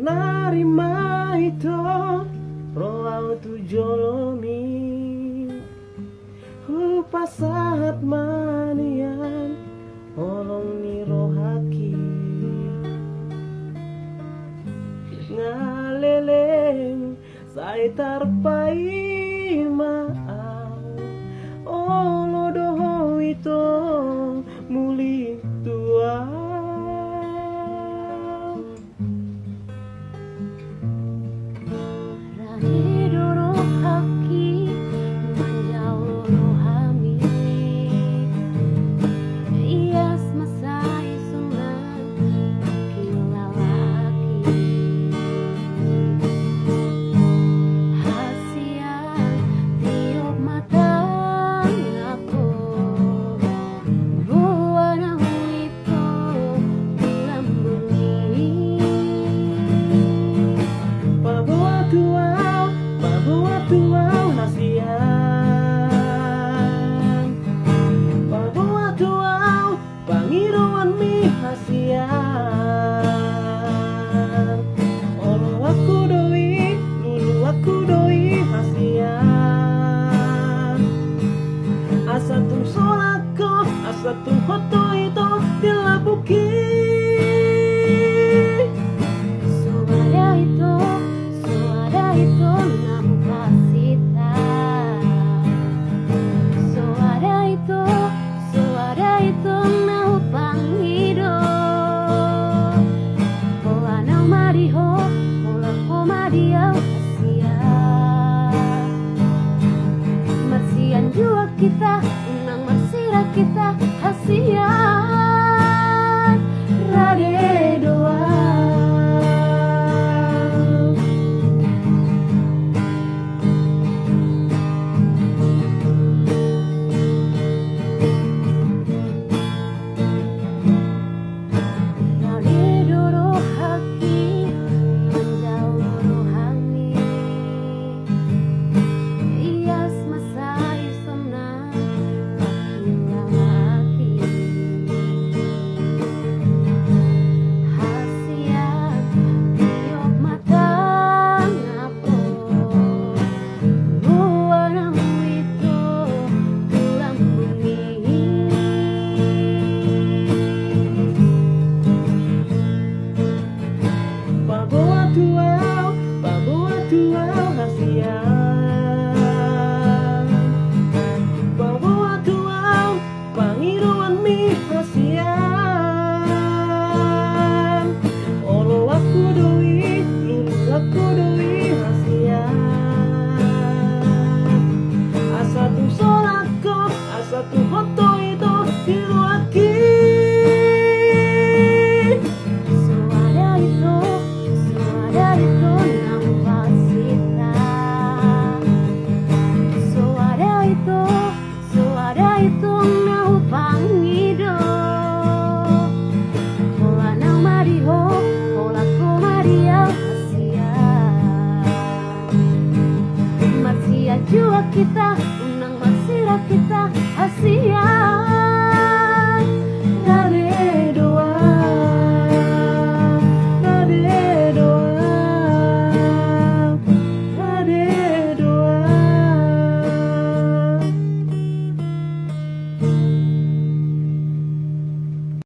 narima ito roau tu jolomi pasahat manian olong ni rohaki ngaleleng sai tarpai maau olo doho ito muli tua satu foto itu dilabuki suara itu namu kasita suara itu namu pangido pola nau mariho pola komadia hasia marsian jua kita unang marsira kita hasian rade doa rade doro haki menjauh rohani ias masai somna satu foto itu diluaki suara itu namu kasita suara itu namu pangido pola nau mariho pola komadia hasia marsia jua kita unang marsira kita hasia